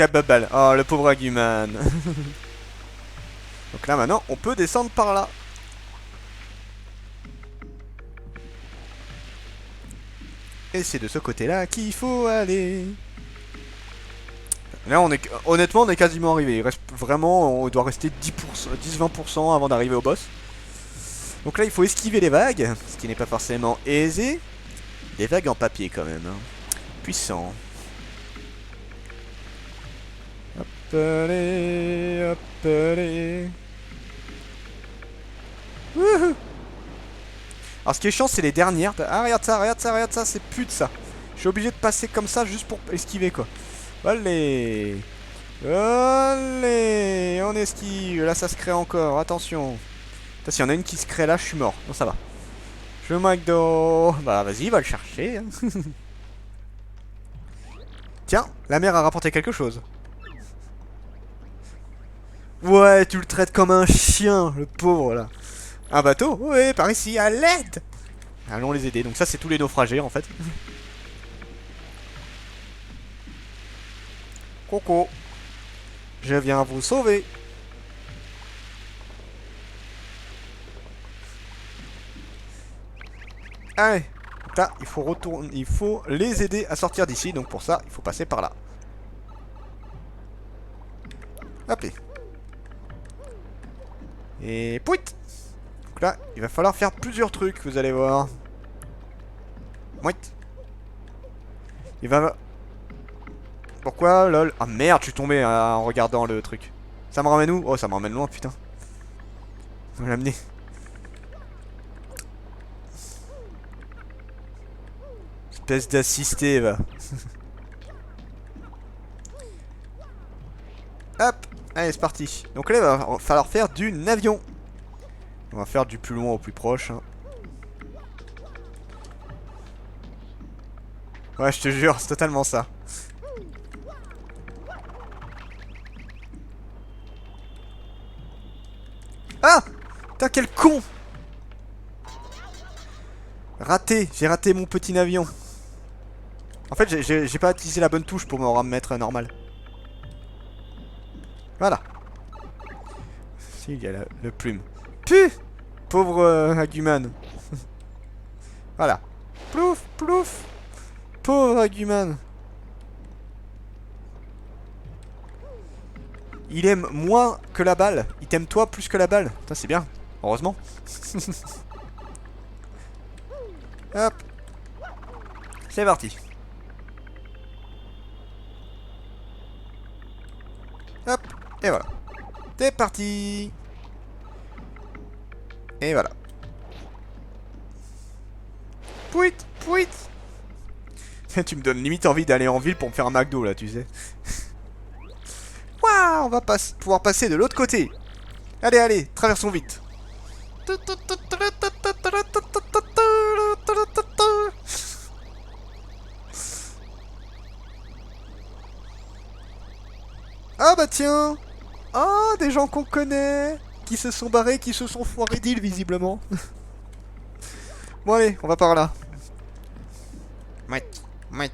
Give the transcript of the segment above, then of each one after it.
la baballe. Oh, le pauvre Aguman. Donc là, maintenant, on peut descendre par là. Et c'est de ce côté-là qu'il faut aller. Là, on est, honnêtement, on est quasiment arrivé. Il reste vraiment, on doit rester 10%, 10-20% avant d'arriver au boss. Donc là, il faut esquiver les vagues, ce qui n'est pas forcément aisé. Des vagues en papier quand même. Hein. Puissant. Hop, allez, hop, allez. Wouhou. Alors, ce qui est chiant, c'est les dernières. Ah, regarde ça, regarde ça, regarde ça, c'est plus de ça. Je suis obligé de passer comme ça juste pour esquiver quoi. Allez. Allez, on esquive. Là, ça se crée encore. Attention. Putain, s'il y en a une qui se crée là, je suis mort. Non, ça va. Je McDo. Bah, vas-y, va le chercher. Hein. Tiens, la mère a rapporté quelque chose. Ouais, tu le traites comme un chien, le pauvre là. Un bateau? Ouais, par ici, à l'aide. Allons les aider. Donc ça, c'est tous les naufragés en fait. Coco. Je viens vous sauver. Allez. Là, il faut retourner. Il faut les aider à sortir d'ici. Donc pour ça, il faut passer par là. Hop. Et pouit. Donc là, il va falloir faire plusieurs trucs, vous allez voir. Mouit. Il va... Pourquoi, lol? Ah merde, je suis tombé en regardant le truc. Ça me ramène où? Oh, ça me ramène loin, putain. Ça va l'amener. Espèce d'assisté, va. Hop. Allez, c'est parti. Donc là, il va falloir faire du avion. On va faire du plus loin au plus proche. Hein. Ouais, je te jure, c'est totalement ça. Ah! Putain, quel con! Raté, j'ai raté mon petit avion. En fait, j'ai pas utilisé la bonne touche pour me remettre normal. Voilà. Si, il y a le plume. Puh! Pauvre Aguman. Voilà. Plouf, plouf. Pauvre Aguman. Il aime moins que la balle. Il t'aime toi plus que la balle. Putain, c'est bien. Heureusement. Hop. C'est parti. Hop. Et voilà. C'est parti. Et voilà. Pouit, pouit. Tu me donnes limite envie d'aller en ville pour me faire un McDo là, tu sais. Waouh, on va pouvoir passer de l'autre côté. Allez, allez, traversons vite. Ah bah tiens. Ah, des gens qu'on connaît. Qui se sont barrés, qui se sont foirés d'île visiblement. Bon allez, on va par là. Mouette, mouette.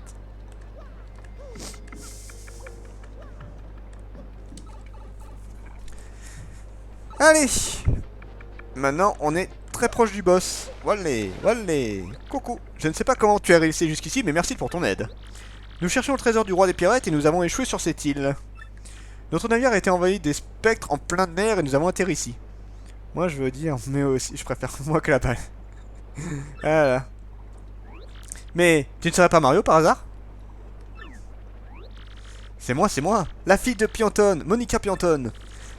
Allez. Maintenant, on est très proche du boss. Voilà, voilà. Coucou. Je ne sais pas comment tu as réussi jusqu'ici, mais merci pour ton aide. Nous cherchions le trésor du roi des pirates et nous avons échoué sur cette île. Notre navire a été envahi des spectres en plein mer et nous avons atterri ici. Moi, je veux dire, mais aussi, je préfère moi que la balle. Voilà. Mais, tu ne serais pas Mario par hasard? C'est moi. La fille de Pianton, Monica Pianton.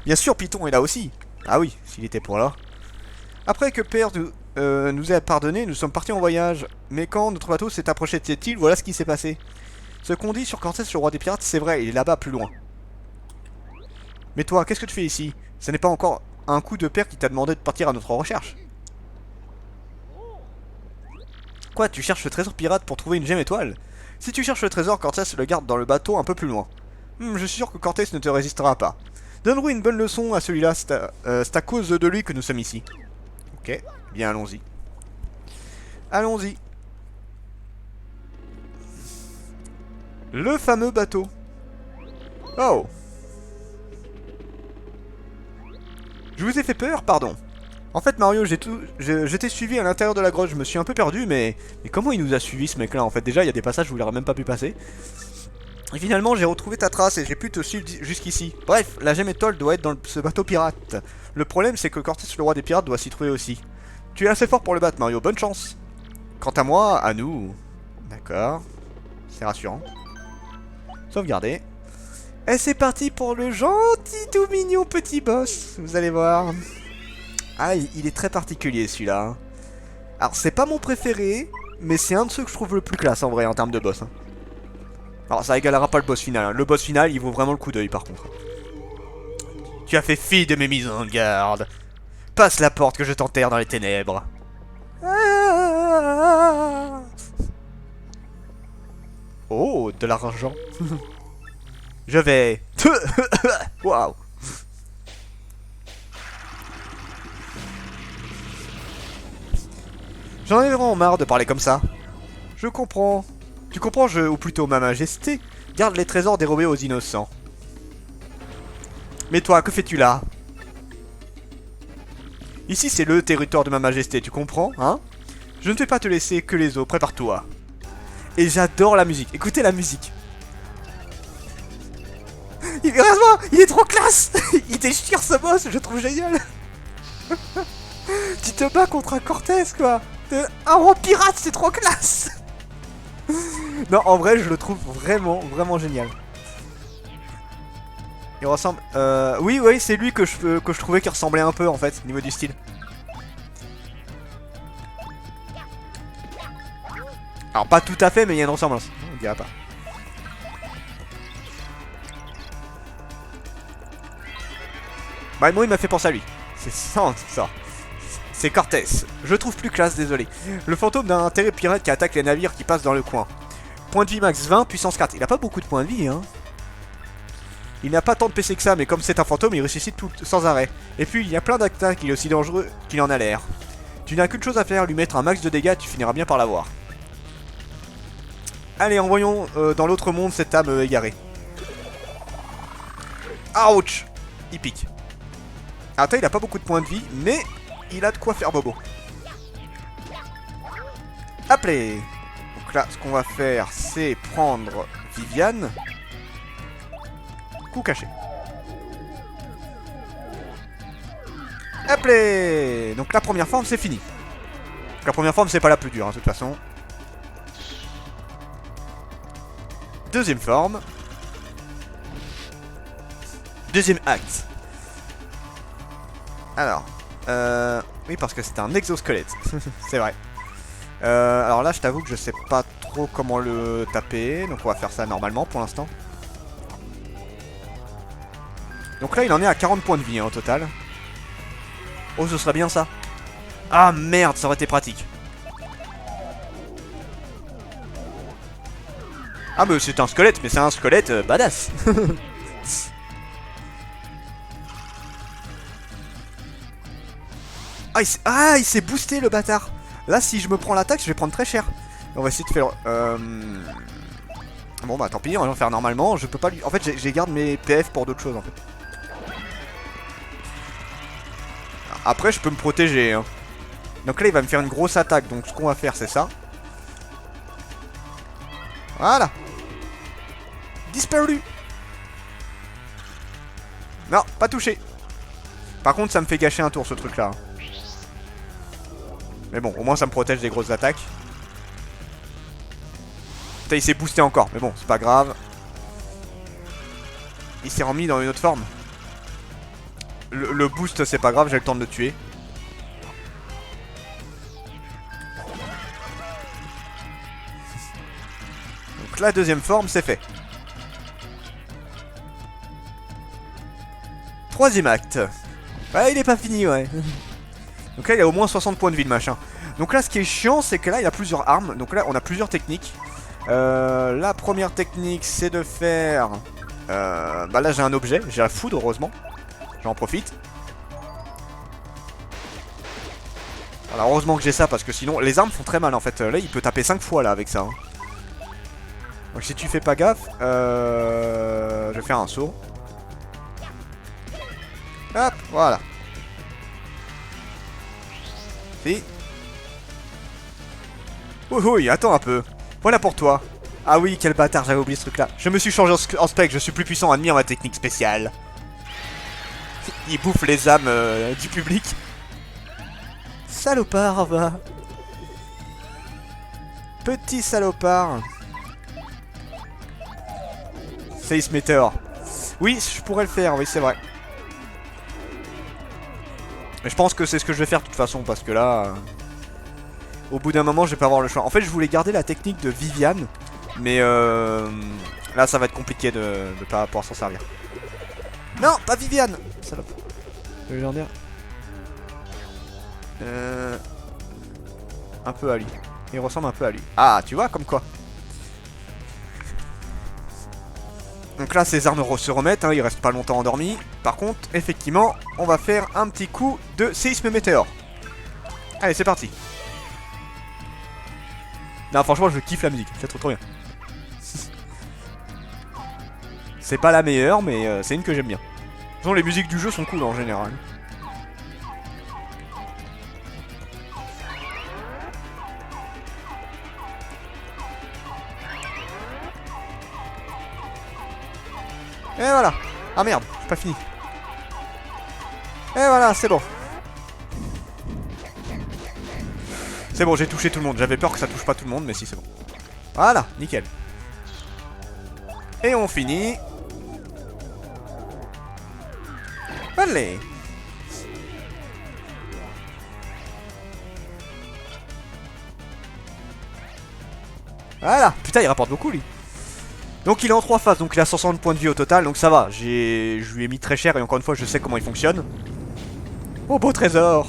Bien sûr, Python est là aussi. Ah oui, s'il était pour là. Après que Père nous ait pardonné, nous sommes partis en voyage. Mais quand notre bateau s'est approché de cette île, voilà ce qui s'est passé. Ce qu'on dit sur Cortés, le roi des pirates, c'est vrai, il est là-bas, plus loin. Mais toi, qu'est-ce que tu fais ici? Ce n'est pas encore un coup de père qui t'a demandé de partir à notre recherche. Quoi, tu cherches le trésor pirate pour trouver une gemme étoile? Si tu cherches le trésor, Cortés le garde dans le bateau un peu plus loin. Je suis sûr que Cortés ne te résistera pas. Donne-lui une bonne leçon à celui-là, c'est à cause de lui que nous sommes ici. Ok, bien allons-y. Allons-y. Le fameux bateau. Oh. Je vous ai fait peur, pardon. En fait, Mario, j'étais suivi à l'intérieur de la grotte. Je me suis un peu perdu, mais comment il nous a suivi, ce mec-là? En fait, déjà, il y a des passages où il aurait même pas pu passer. Et finalement, j'ai retrouvé ta trace et j'ai pu te suivre jusqu'ici. Bref, la gemme étoile doit être dans ce bateau pirate. Le problème, c'est que Cortés, le roi des pirates, doit s'y trouver aussi. Tu es assez fort pour le battre, Mario. Bonne chance. Quant à moi, à nous... D'accord. C'est rassurant. Sauvegarder. Et c'est parti pour le gentil tout mignon petit boss. Vous allez voir. Ah, il est très particulier celui-là. Alors, c'est pas mon préféré, mais c'est un de ceux que je trouve le plus classe en vrai en termes de boss. Hein. Alors, ça égalera pas le boss final. Hein. Le boss final, il vaut vraiment le coup d'œil par contre. Tu as fait fi de mes mises en garde. Passe la porte que je t'enterre dans les ténèbres. Oh, de l'argent. Je vais... Waouh. J'en ai vraiment marre de parler comme ça. Je comprends. Tu comprends, ou plutôt ma majesté, garde les trésors dérobés aux innocents. Mais toi, que fais-tu là? Ici, c'est le territoire de ma majesté, tu comprends, hein? Je ne vais pas te laisser que les os, prépare-toi. Et j'adore la musique, écoutez la musique. Il est trop classe. Il déchire ce boss, je trouve génial. Tu te bats contre un Cortés, quoi. Un roi pirate, c'est trop classe. Non, en vrai, je le trouve vraiment, vraiment génial. Il ressemble... Oui, c'est lui que je trouvais qui ressemblait un peu, en fait, au niveau du style. Alors, pas tout à fait, mais il y a une ressemblance. On dirait pas. Bah, moi, il m'a fait penser à lui. C'est ça. C'est Cortés. Je trouve plus classe, désolé. Le fantôme d'un terrible pirate qui attaque les navires qui passent dans le coin. Point de vie max 20, puissance 4. Il a pas beaucoup de points de vie, hein. Il n'a pas tant de PC que ça, mais comme c'est un fantôme, il ressuscite sans arrêt. Et puis, il y a plein d'attaques, il est aussi dangereux qu'il en a l'air. Tu n'as qu'une chose à faire, lui mettre un max de dégâts, tu finiras bien par l'avoir. Allez, envoyons dans l'autre monde cette âme égarée. Ouch. Il pique. Attends, il a pas beaucoup de points de vie, mais il a de quoi faire bobo. Appelez. Donc là, ce qu'on va faire, c'est prendre Viviane. Coup caché. Appelez. Donc la première forme, c'est fini. Donc, la première forme, c'est pas la plus dure, hein, de toute façon. Deuxième forme. Deuxième acte. Alors, oui, parce que c'est un exosquelette. C'est vrai. Alors là, je t'avoue que je sais pas trop comment le taper. Donc on va faire ça normalement pour l'instant. Donc là, il en est à 40 points de vie hein, au total. Oh, ce serait bien ça. Ah merde, ça aurait été pratique. Ah mais c'est un squelette, mais c'est un squelette badass. il s'est boosté le bâtard. Là si je me prends l'attaque je vais prendre très cher. On va essayer de faire... Bon bah tant pis, on va faire normalement. Je peux pas lui... En fait j'ai garde mes PF pour d'autres choses en fait. Après je peux me protéger hein. Donc là il va me faire une grosse attaque. Donc ce qu'on va faire c'est ça. Voilà. Disparu. Non, pas touché. Par contre ça me fait gâcher un tour ce truc là. Mais bon, au moins ça me protège des grosses attaques. Putain, il s'est boosté encore, mais bon, c'est pas grave. Il s'est remis dans une autre forme. Le boost, c'est pas grave, j'ai le temps de le tuer. Donc la deuxième forme, c'est fait. Troisième acte. Ouais, il est pas fini, ouais. Donc là, il a au moins 60 points de vie, le machin. Donc là, ce qui est chiant, c'est que là, il a plusieurs armes. Donc là, on a plusieurs techniques. La première technique, c'est de faire... bah là, j'ai un objet. J'ai la foudre, heureusement. J'en profite. Alors, heureusement que j'ai ça, parce que sinon, les armes font très mal, en fait. Là, il peut taper 5 fois, là, avec ça. Hein. Donc si tu fais pas gaffe... je vais faire un saut. Hop, voilà. Si. Oui, attends un peu. Voilà pour toi. Ah oui, quel bâtard, j'avais oublié ce truc-là. Je me suis changé en spec, je suis plus puissant, admire ma technique spéciale. Il bouffe les âmes du public. Salopard, va. Petit salopard. Face Meteor. Oui, je pourrais le faire, oui, c'est vrai. Mais je pense que c'est ce que je vais faire de toute façon, parce que là... au bout d'un moment, je vais pas avoir le choix. En fait, je voulais garder la technique de Viviane, mais là, ça va être compliqué de pas pouvoir s'en servir. Non, pas Viviane. Salope. Le légendaire. Un peu à lui. Il ressemble un peu à lui. Ah, tu vois, comme quoi. Donc là, ces armes se remettent, hein, il reste pas longtemps endormi. Par contre, effectivement, on va faire un petit coup de séisme météore. Allez, c'est parti. Non, franchement, je kiffe la musique, c'est trop bien. C'est pas la meilleure, mais c'est une que j'aime bien. De toute façon, les musiques du jeu sont cool en général. Et voilà. Ah merde, c'est pas fini. Et voilà, c'est bon. C'est bon, j'ai touché tout le monde. J'avais peur que ça touche pas tout le monde, mais si, c'est bon. Voilà, nickel. Et on finit. Allez. Voilà. Putain, il rapporte beaucoup, lui. Donc il est en 3 phases, donc il a 160 points de vie au total, donc ça va. Je lui ai mis très cher et encore une fois, je sais comment il fonctionne. Oh, beau trésor.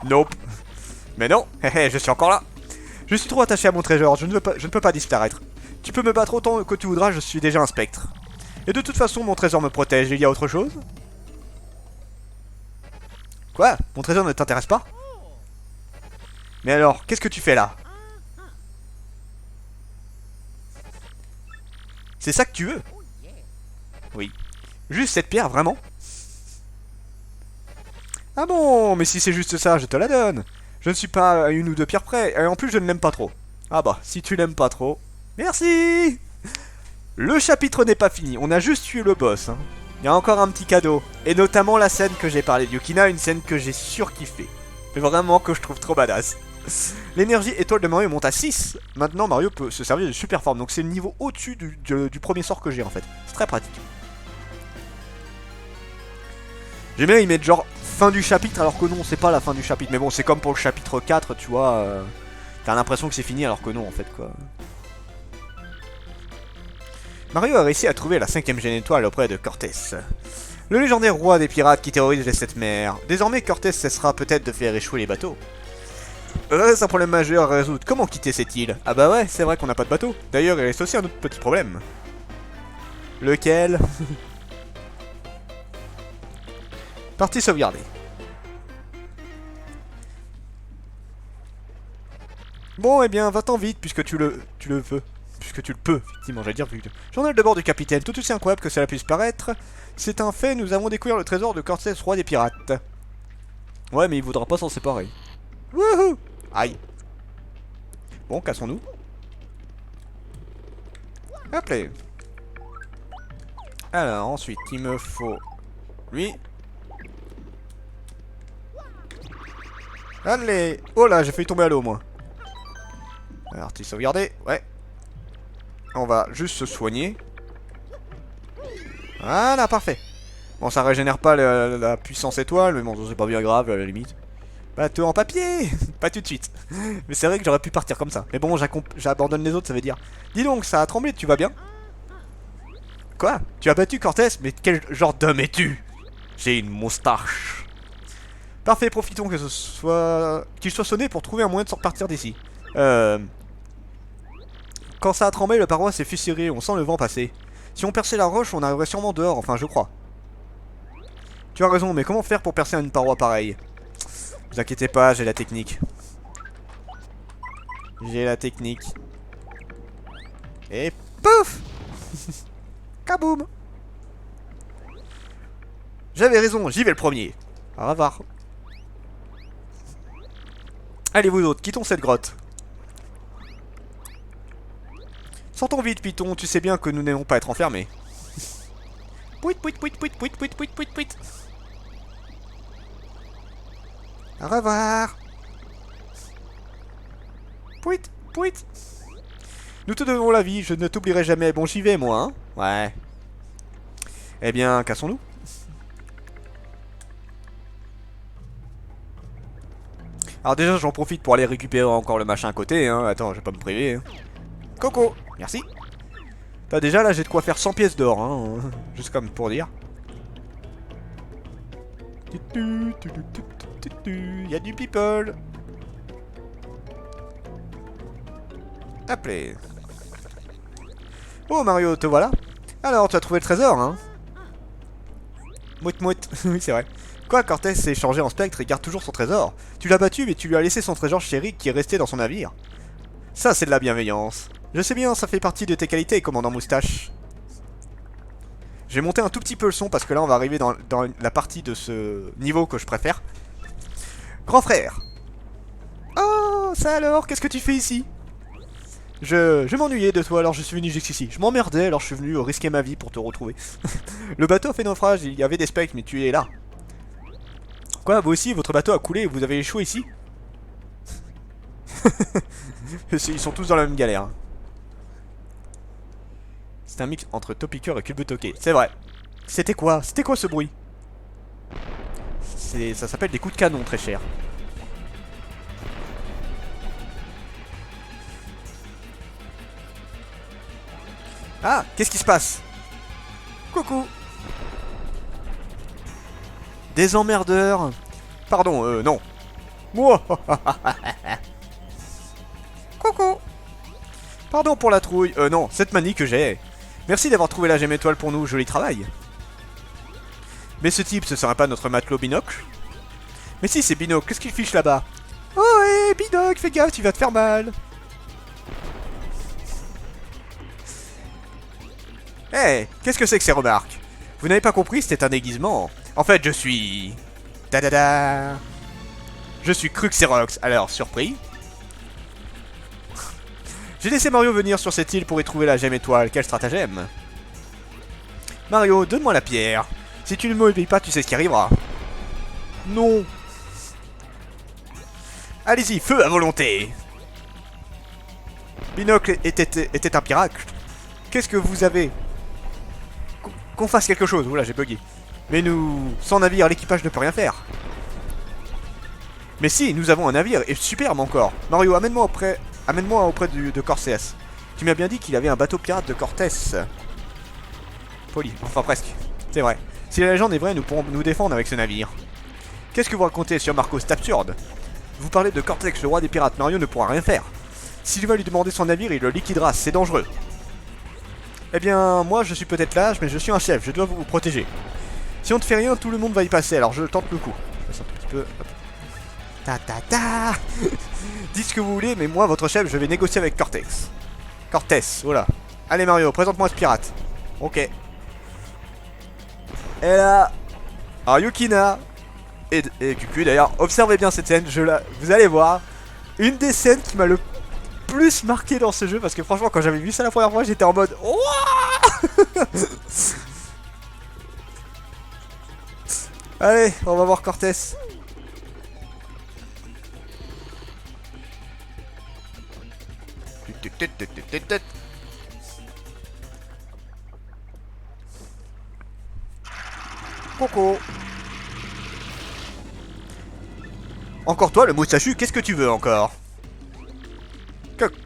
Nope. Mais non, je suis encore là. Je suis trop attaché à mon trésor, je ne peux pas disparaître. Tu peux me battre autant que tu voudras, je suis déjà un spectre. Et de toute façon, mon trésor me protège, il y a autre chose? Quoi? Mon trésor ne t'intéresse pas? Mais alors, qu'est-ce que tu fais là? C'est ça que tu veux? Oui. Juste cette pierre, vraiment? Ah bon, mais si c'est juste ça, je te la donne. Je ne suis pas à une ou deux pierres près, et en plus je ne l'aime pas trop. Ah bah, si tu l'aimes pas trop... Merci. Le chapitre n'est pas fini, on a juste tué le boss. Hein. Il y a encore un petit cadeau, et notamment la scène que j'ai parlé de Yukina, une scène que j'ai surkiffé. Mais vraiment que je trouve trop badass. L'énergie étoile de Mario monte à 6. Maintenant Mario peut se servir de super forme, donc c'est le niveau au-dessus du premier sort que j'ai en fait. C'est très pratique. J'aime bien, ils mettent genre fin du chapitre alors que non, c'est pas la fin du chapitre. Mais bon, c'est comme pour le chapitre 4, tu vois. T'as l'impression que c'est fini alors que non, en fait, quoi. Mario a réussi à trouver la 5ème gêne étoile auprès de Cortés. Le légendaire roi des pirates qui terrorise les 7 mers. Désormais, Cortés cessera peut-être de faire échouer les bateaux. C'est un problème majeur à résoudre. Comment quitter cette île? Ah bah ouais, c'est vrai qu'on n'a pas de bateau. D'ailleurs, il reste aussi un autre petit problème. Lequel? Partie sauvegardée. Bon, eh bien, va-t'en vite, puisque tu le veux. Puisque tu le peux, effectivement, j'allais dire. Journal de bord du capitaine, tout aussi incroyable que cela puisse paraître. C'est un fait, nous avons découvert le trésor de Cortés, roi des pirates. Ouais, mais il voudra pas s'en séparer. Wouhou! Aïe. Bon, cassons-nous. Hop là. Alors, ensuite, il me faut... lui. Allez! Oh là, j'ai failli tomber à l'eau, moi. Alors, tu sauvegardé? Ouais. On va juste se soigner. Voilà, parfait. Bon, ça régénère pas la puissance étoile, mais bon, c'est pas bien grave, à la limite. Bateau en papier! Pas tout de suite. Mais c'est vrai que j'aurais pu partir comme ça. Mais bon, j'abandonne les autres, ça veut dire... Dis donc, ça a tremblé, tu vas bien? Quoi? Tu as battu Cortés? Mais quel genre d'homme es-tu? J'ai une moustache. Parfait, profitons que qu'il soit sonné pour trouver un moyen de se repartir d'ici. Quand ça a tremblé, la paroi s'est fissurée, on sent le vent passer. Si on perçait la roche, on arriverait sûrement dehors, enfin je crois. Tu as raison, mais comment faire pour percer une paroi pareille? Vous inquiétez pas, j'ai la technique. J'ai la technique. Et pouf. Kaboum. J'avais raison, j'y vais le premier. Au revoir. Allez vous autres, quittons cette grotte. Sortons vite, Python, tu sais bien que nous n'aimons pas être enfermés. Pouit, pouit, pouit, pouit, pouit, pouit, pouit, pouit, pouit. Au revoir. Pouit, pouit. Nous te devons la vie, je ne t'oublierai jamais. Bon, j'y vais, moi, hein. Ouais. Eh bien, cassons-nous. Alors déjà, j'en profite pour aller récupérer encore le machin à côté, hein. Attends, je vais pas me priver. Hein. Coco, merci. Bah déjà, là, j'ai de quoi faire 100 pièces d'or, hein. Juste comme pour dire. Il y a du people. Appelez. Oh Mario, te voilà. Alors, tu as trouvé le trésor, hein? Mouette mouette, oui c'est vrai. Quoi, Cortez s'est changé en spectre et garde toujours son trésor. Tu l'as battu mais tu lui as laissé son trésor chéri qui est resté dans son navire. Ça c'est de la bienveillance. Je sais bien, ça fait partie de tes qualités, commandant Moustache. Je vais monter un tout petit peu le son parce que là on va arriver dans la partie de ce niveau que je préfère. Grand frère. Oh, ça alors, qu'est-ce que tu fais ici? Je m'ennuyais de toi, alors je suis venu jusqu'ici. Je m'emmerdais, alors je suis venu risquer ma vie pour te retrouver. Le bateau a fait naufrage, il y avait des spectres, mais tu es là. Quoi, vous aussi, votre bateau a coulé et vous avez échoué ici? Ils sont tous dans la même galère. C'est un mix entre Topiqueur et Culbutoqué. C'est vrai. C'était quoi? C'était quoi ce bruit? Ça s'appelle des coups de canon, très cher. Ah, qu'est-ce qui se passe? Coucou. Des emmerdeurs. Pardon, non. Moi. Coucou. Pardon pour la trouille. Non, cette manie que j'ai. Merci d'avoir trouvé la gemme étoile pour nous, joli travail. Mais ce type, ce serait pas notre matelot Binocle? Mais si, c'est Binocle, qu'est-ce qu'il fiche là-bas? Oh, hé, Binocle, fais gaffe, tu vas te faire mal. Hé, hey, qu'est-ce que c'est que ces remarques? Vous n'avez pas compris, c'était un déguisement. En fait, je suis... Da-da-da. Je suis Cruxerox, alors, surpris? J'ai laissé Mario venir sur cette île pour y trouver la gemme étoile, quel stratagème. Mario, donne-moi la pierre. Si tu ne m'obéis pas, tu sais ce qui arrivera. Non. Allez-y, feu à volonté. Binocle était un pirate. Qu'est-ce que vous avez? Qu'on fasse quelque chose. Oula, j'ai bugué. Mais nous, sans navire, l'équipage ne peut rien faire. Mais si, nous avons un navire, et superbe encore. Mario, amène-moi auprès de Cortés. Tu m'as bien dit qu'il avait un bateau pirate de Cortés. Poli, enfin presque. C'est vrai. Si la légende est vraie, nous pourrons nous défendre avec ce navire. Qu'est-ce que vous racontez sur Marco? C'est absurde. Vous parlez de Cortex, le roi des pirates. Mario ne pourra rien faire. S'il va lui demander son navire, il le liquidera. C'est dangereux. Eh bien, moi, je suis peut-être lâche, mais je suis un chef. Je dois vous protéger. Si on ne fait rien, tout le monde va y passer. Alors, je tente le coup. Je passe un tout petit peu. Hop. Ta ta ta. Dites ce que vous voulez, mais moi, votre chef, je vais négocier avec Cortex. Cortés, voilà. Allez, Mario, présente-moi ce pirate. Ok. Et là... Alors, Yukina... Et Cucu d'ailleurs, observez bien cette scène, vous allez voir, une des scènes qui m'a le plus marqué dans ce jeu, parce que franchement quand j'avais vu ça la première fois j'étais en mode Ouah. Allez, on va voir Cortés. Coco. Encore toi, le moustachu, qu'est-ce que tu veux encore?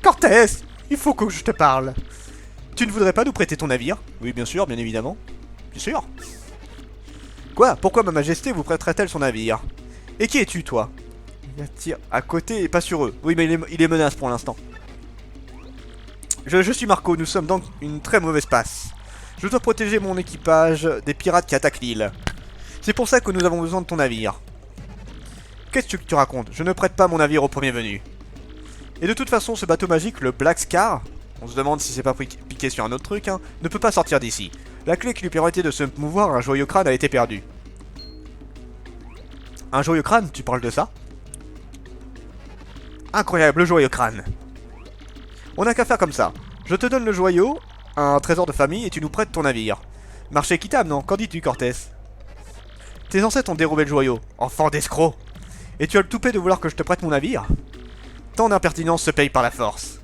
Cortés, il faut que je te parle. Tu ne voudrais pas nous prêter ton navire? Oui, bien sûr, bien évidemment. Bien sûr. Quoi? Pourquoi ma majesté vous prêterait-elle son navire? Et qui es-tu, toi? Il tire à côté et pas sur eux. Oui, mais il est menace pour l'instant. Je suis Marco, nous sommes dans une très mauvaise passe. Je dois protéger mon équipage des pirates qui attaquent l'île. C'est pour ça que nous avons besoin de ton navire. Qu'est-ce que tu racontes? Je ne prête pas mon navire au premier venu. Et de toute façon, ce bateau magique, le Black Scar, on se demande si c'est pas piqué sur un autre truc, hein, ne peut pas sortir d'ici. La clé qui lui permettait de se mouvoir, un joyeux crâne, a été perdue. Un joyeux crâne? Tu parles de ça? Incroyable, le joyeux crâne. On n'a qu'à faire comme ça. Je te donne le joyau, un trésor de famille, et tu nous prêtes ton navire. Marché équitable, non? Qu'en dis-tu, Cortés? Tes ancêtres ont dérobé le joyau, enfant d'escroc. Et tu as le toupet de vouloir que je te prête mon navire? Tant d'impertinence se paye par la force.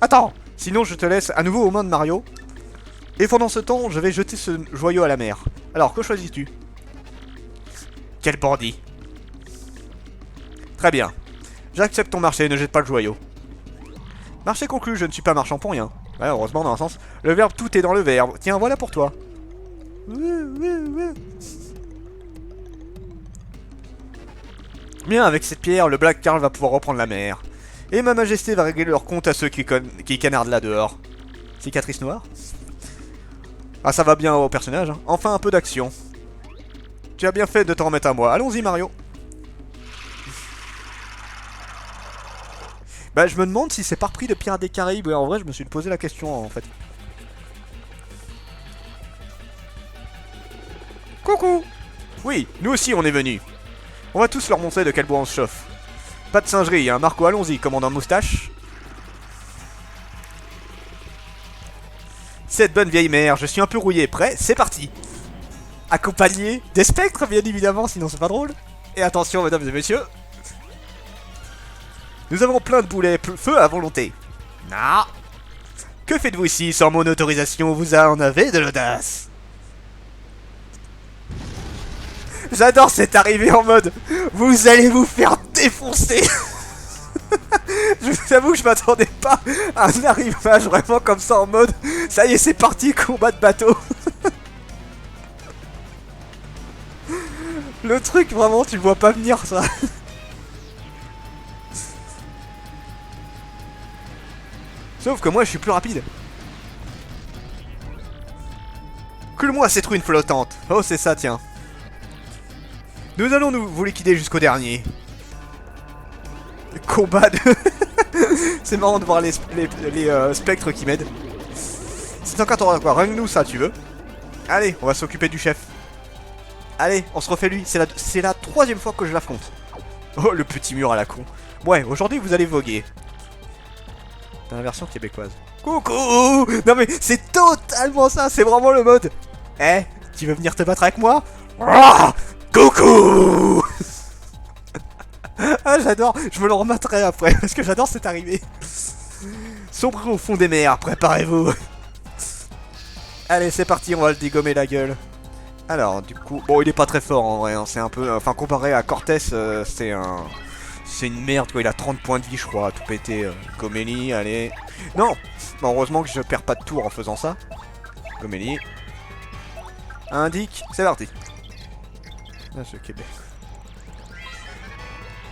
Attends! Sinon je te laisse à nouveau aux mains de Mario. Et pendant ce temps, je vais jeter ce joyau à la mer. Alors, que choisis-tu? Quel bandit! Très bien. J'accepte ton marché, ne jette pas le joyau. Marché conclu, je ne suis pas marchand pour rien. Ouais, heureusement dans un sens. Le verbe tout est dans le verbe. Tiens, voilà pour toi. Bien, avec cette pierre, le Black Carl va pouvoir reprendre la mer. Et ma majesté va régler leur compte à ceux qui canardent là dehors. Cicatrice noire? Ah, ça va bien au personnage, hein. Enfin, un peu d'action. Tu as bien fait de t'en remettre à moi. Allons-y, Mario. Bah, je me demande si c'est pas repris de Pirates des Caraïbes. Ouais, en vrai, je me suis posé la question, en fait. Coucou! Oui, nous aussi, on est venus. On va tous leur montrer de quel bois on se chauffe. Pas de singerie, hein. Marco, allons-y, commandant Moustache. Cette bonne vieille mère, je suis un peu rouillé. Prêt? C'est parti! Accompagné des spectres, bien évidemment, sinon c'est pas drôle. Et attention, mesdames et messieurs. Nous avons plein de boulets, feu à volonté. Non. Que faites-vous ici sans mon autorisation? Vous en avez de l'audace. J'adore cette arrivée en mode vous allez vous faire défoncer. Je vous avoue que je m'attendais pas à un arrivage vraiment comme ça en mode ça y est c'est parti, combat de bateau. Le truc vraiment tu vois pas venir ça. Sauf que moi je suis plus rapide. Coule-moi cette ruine flottante. Oh c'est ça tiens. Nous allons vous liquider jusqu'au dernier. Combat de... C'est marrant de voir les spectres qui m'aident. C'est encore quoi? Rien que nous ça tu veux? Allez, on va s'occuper du chef. Allez, on se refait lui. C'est la troisième fois que je l'affronte. Oh, le petit mur à la con. Ouais, aujourd'hui vous allez voguer. Dans la version québécoise. Coucou! Non mais c'est totalement ça, c'est vraiment le mode. Eh, tu veux venir te battre avec moi? Ah, coucou! Ah j'adore, je me le remettrai après parce que j'adore cette arrivée. Sombrez au fond des mers, préparez-vous. Allez c'est parti, on va le dégommer la gueule. Alors du coup, bon il est pas très fort en vrai, hein. C'est un peu, enfin comparé à Cortés, c'est une merde quoi, il a 30 points de vie je crois, tout pété. Gomélie, allez. Non, bon, heureusement que je perds pas de tour en faisant ça. Gomélie. Indique, c'est parti. Ah ce Québec.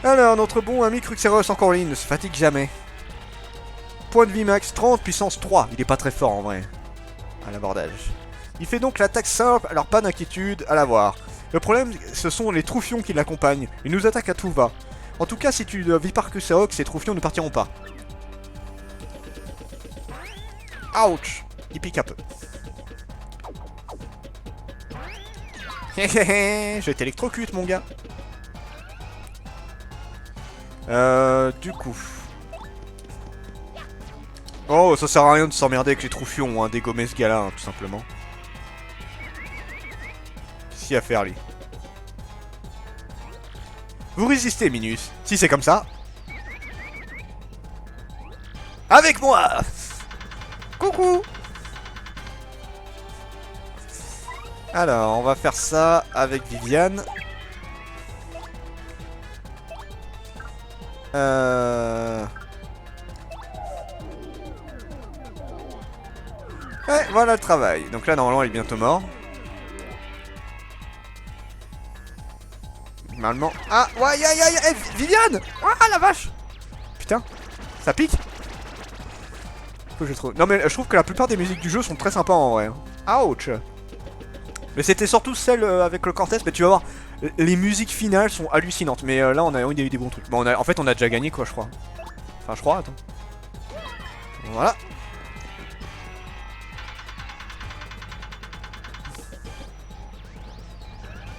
Alors, notre bon ami Cruxeros encore en ligne, ne se fatigue jamais. Point de vie max 30, puissance 3. Il est pas très fort en vrai. À l'abordage. Il fait donc l'attaque simple, alors pas d'inquiétude à l'avoir. Le problème, ce sont les troufions qui l'accompagnent. Ils nous attaquent à tout va. En tout cas, si tu vis par Cruxeros, ces troufions ne partiront pas. Ouch! Il pique un peu. Je t'électrocute mon gars. Du coup. Oh, ça sert à rien de s'emmerder avec les troufions, hein, dégommer ce gars-là, hein, tout simplement. Qu'est-ce qu'il y a à faire, lui? Vous résistez, Minus. Si c'est comme ça. Avec moi! Coucou! Alors, on va faire ça avec Viviane. Ouais, voilà le travail. Donc là, normalement, il est bientôt mort. Normalement... Ah, ouais, aïe, aïe, aïe, Viviane! Ah, la vache! Putain, ça pique? Faut que je trouve... Non, mais je trouve que la plupart des musiques du jeu sont très sympas, en vrai. Ouch! Mais c'était surtout celle avec le Cortés, mais tu vas voir, Les musiques finales sont hallucinantes, mais là on a eu des bons trucs. Bon, en fait on a déjà gagné quoi, je crois. Enfin, je crois, attends. Voilà.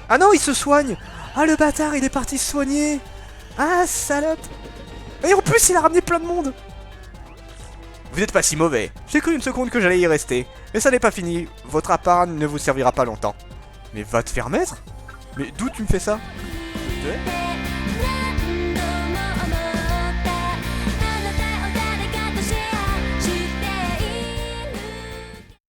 Ah non, il se soigne. Ah, le bâtard, il est parti se soigner. Ah, salope. Et en plus, il a ramené plein de monde. Vous n'êtes pas si mauvais. J'ai cru une seconde que j'allais y rester. Mais ça n'est pas fini. Votre épargne ne vous servira pas longtemps. Mais va te faire mettre. Mais d'où tu me fais ça?